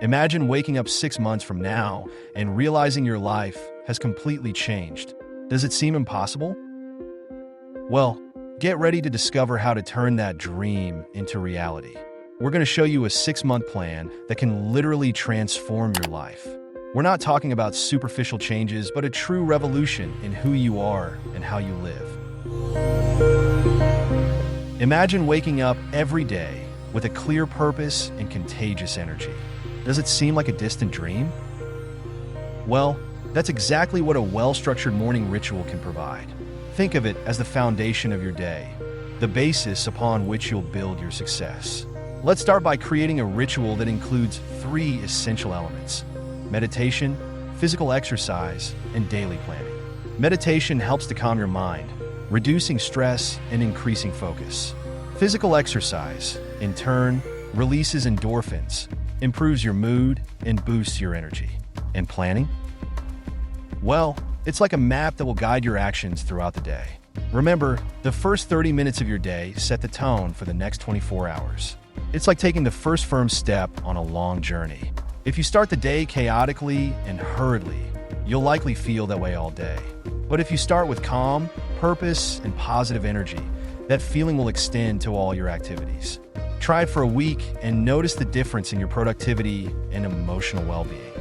Imagine waking up 6 months from now and realizing your life has completely changed. Does it seem impossible? Well, get ready to discover how to turn that dream into reality. We're going to show you a 6-month plan that can literally transform your life. We're not talking about superficial changes, but a true revolution in who you are and how you live. Imagine waking up every day with a clear purpose and contagious energy. Does it seem like a distant dream? Well, that's exactly what a well-structured morning ritual can provide. Think of it as the foundation of your day, the basis upon which you'll build your success. Let's start by creating a ritual that includes 3 essential elements: meditation, physical exercise, and daily planning. Meditation helps to calm your mind, reducing stress and increasing focus. Physical exercise, in turn, releases endorphins, improves your mood, and boosts your energy. And planning? Well, it's like a map that will guide your actions throughout the day. Remember, the first 30 minutes of your day set the tone for the next 24 hours. It's like taking the first firm step on a long journey. If you start the day chaotically and hurriedly, you'll likely feel that way all day. But if you start with calm, purpose, and positive energy, that feeling will extend to all your activities. Try it for a week and notice the difference in your productivity and emotional well-being.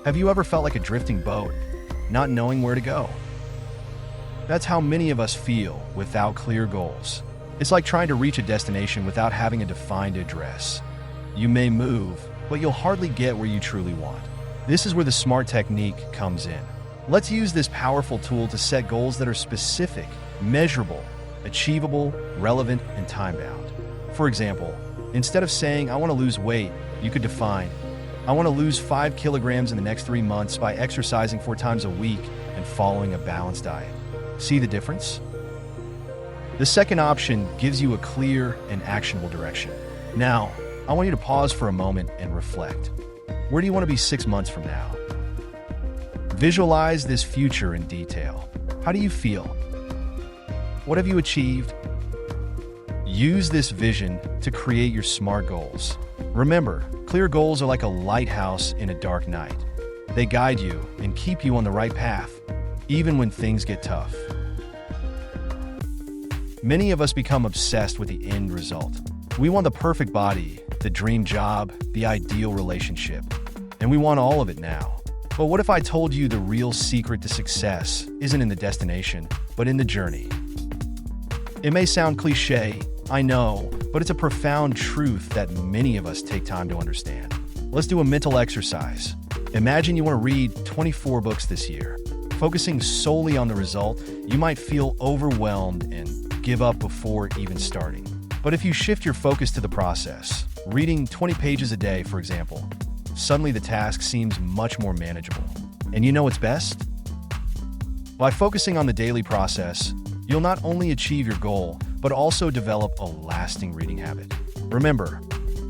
Have you ever felt like a drifting boat, not knowing where to go? That's how many of us feel without clear goals. It's like trying to reach a destination without having a defined address. You may move, but you'll hardly get where you truly want. This is where the SMART technique comes in. Let's use this powerful tool to set goals that are specific, measurable, achievable, relevant, and time-bound. For example, instead of saying, "I want to lose weight," you could define, "I want to lose 5 kilograms in the next 3 months by exercising 4 times a week and following a balanced diet." See the difference? The second option gives you a clear and actionable direction. Now, I want you to pause for a moment and reflect. Where do you want to be 6 months from now? Visualize this future in detail. How do you feel? What have you achieved? Use this vision to create your SMART goals. Remember, clear goals are like a lighthouse in a dark night. They guide you and keep you on the right path, even when things get tough. Many of us become obsessed with the end result. We want the perfect body, the dream job, the ideal relationship, and we want all of it now. But what if I told you the real secret to success isn't in the destination, but in the journey? It may sound cliche, I know, but it's a profound truth that many of us take time to understand. Let's do a mental exercise. Imagine you want to read 24 books this year. Focusing solely on the result, you might feel overwhelmed and give up before even starting. But if you shift your focus to the process, reading 20 pages a day, for example, suddenly the task seems much more manageable. And you know what's best? By focusing on the daily process, you'll not only achieve your goal, but also develop a lasting reading habit. Remember,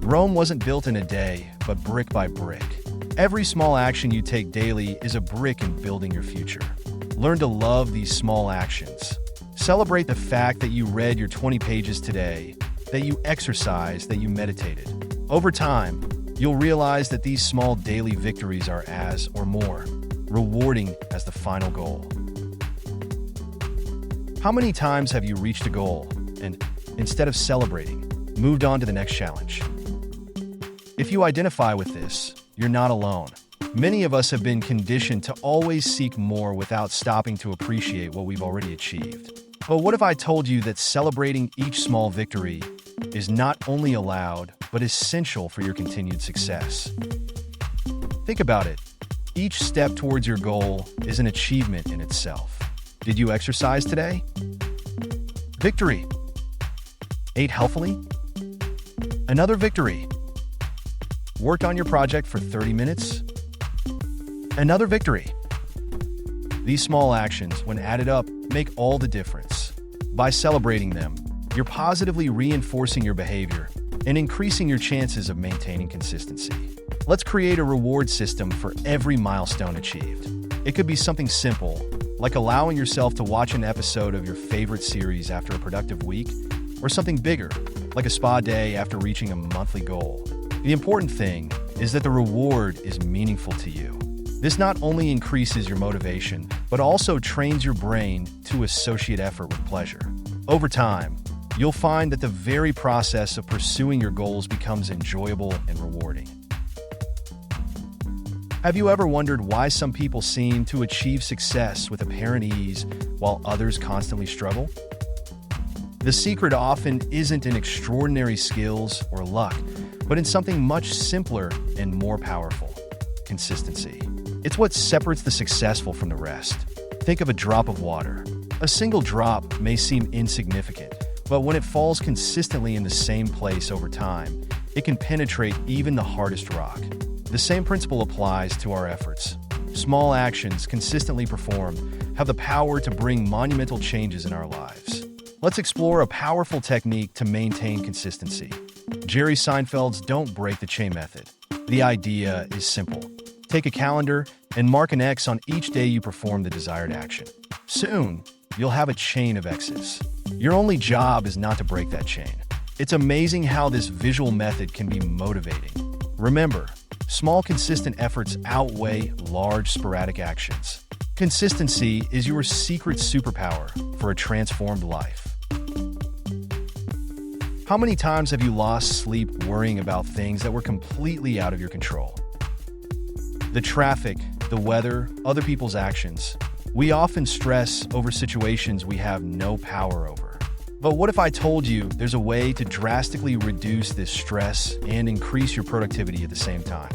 Rome wasn't built in a day, but brick by brick. Every small action you take daily is a brick in building your future. Learn to love these small actions. Celebrate the fact that you read your 20 pages today, that you exercised, that you meditated. Over time, you'll realize that these small daily victories are as, or more, rewarding as the final goal. How many times have you reached a goal and, instead of celebrating, moved on to the next challenge? If you identify with this, you're not alone. Many of us have been conditioned to always seek more without stopping to appreciate what we've already achieved. But what if I told you that celebrating each small victory is not only allowed, but essential for your continued success? Think about it. Each step towards your goal is an achievement in itself. Did you exercise today? Victory. Ate healthily? Another victory. Worked on your project for 30 minutes? Another victory. These small actions, when added up, make all the difference. By celebrating them, you're positively reinforcing your behavior and increasing your chances of maintaining consistency. Let's create a reward system for every milestone achieved. It could be something simple, like allowing yourself to watch an episode of your favorite series after a productive week, or something bigger, like a spa day after reaching a monthly goal. The important thing is that the reward is meaningful to you. This not only increases your motivation, but also trains your brain to associate effort with pleasure. Over time, you'll find that the very process of pursuing your goals becomes enjoyable and rewarding. Have you ever wondered why some people seem to achieve success with apparent ease while others constantly struggle? The secret often isn't in extraordinary skills or luck, but in something much simpler and more powerful: consistency. It's what separates the successful from the rest. Think of a drop of water. A single drop may seem insignificant, but when it falls consistently in the same place over time, it can penetrate even the hardest rock. The same principle applies to our efforts. Small actions consistently performed have the power to bring monumental changes in our lives. Let's explore a powerful technique to maintain consistency: Jerry Seinfeld's "don't break the chain" method. The idea is simple. Take a calendar and mark an X on each day you perform the desired action. Soon, you'll have a chain of X's. Your only job is not to break that chain. It's amazing how this visual method can be motivating. Remember, small consistent efforts outweigh large sporadic actions. Consistency is your secret superpower for a transformed life. How many times have you lost sleep worrying about things that were completely out of your control? The traffic, the weather, other people's actions. We often stress over situations we have no power over. But what if I told you there's a way to drastically reduce this stress and increase your productivity at the same time?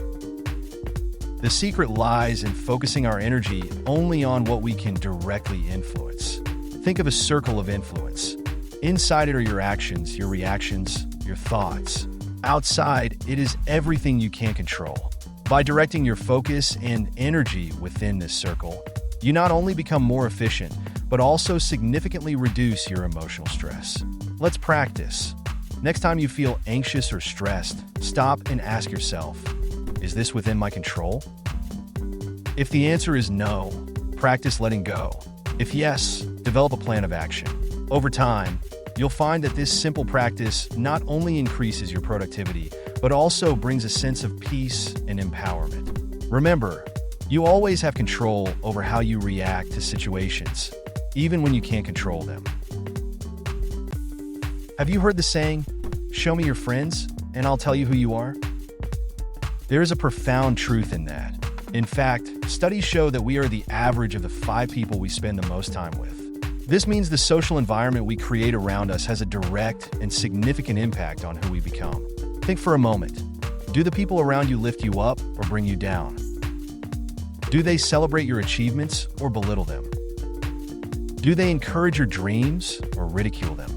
The secret lies in focusing our energy only on what we can directly influence. Think of a circle of influence. Inside it are your actions, your reactions, your thoughts. Outside, it is everything you can't control. By directing your focus and energy within this circle, you not only become more efficient, but also significantly reduce your emotional stress. Let's practice. Next time you feel anxious or stressed, stop and ask yourself, is this within my control? If the answer is no, practice letting go. If yes, develop a plan of action. Over time, you'll find that this simple practice not only increases your productivity, but also brings a sense of peace and empowerment. Remember, you always have control over how you react to situations, even when you can't control them. Have you heard the saying, "Show me your friends, and I'll tell you who you are"? There is a profound truth in that. In fact, studies show that we are the average of the 5 people we spend the most time with. This means the social environment we create around us has a direct and significant impact on who we become. Think for a moment. Do the people around you lift you up or bring you down? Do they celebrate your achievements or belittle them? Do they encourage your dreams or ridicule them?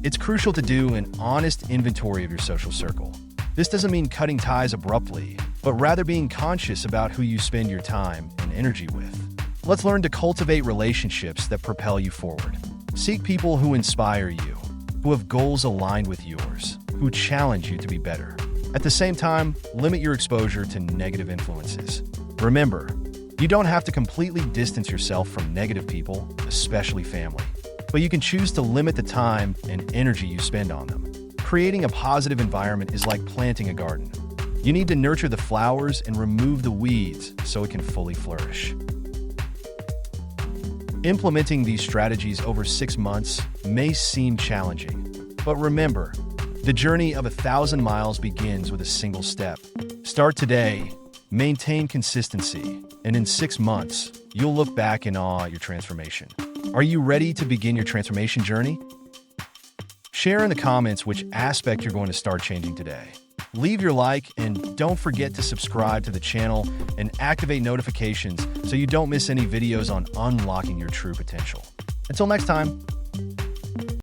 It's crucial to do an honest inventory of your social circle. This doesn't mean cutting ties abruptly, but rather being conscious about who you spend your time and energy with. Let's learn to cultivate relationships that propel you forward. Seek people who inspire you, who have goals aligned with yours, who challenge you to be better. At the same time, limit your exposure to negative influences. Remember, you don't have to completely distance yourself from negative people, especially family. But you can choose to limit the time and energy you spend on them. Creating a positive environment is like planting a garden. You need to nurture the flowers and remove the weeds so it can fully flourish. Implementing these strategies over 6 months may seem challenging, but remember, the journey of 1,000 miles begins with a single step. Start today, maintain consistency, and in 6 months, you'll look back in awe at your transformation. Are you ready to begin your transformation journey? Share in the comments which aspect you're going to start changing today. Leave your like and don't forget to subscribe to the channel and activate notifications so you don't miss any videos on unlocking your true potential. Until next time.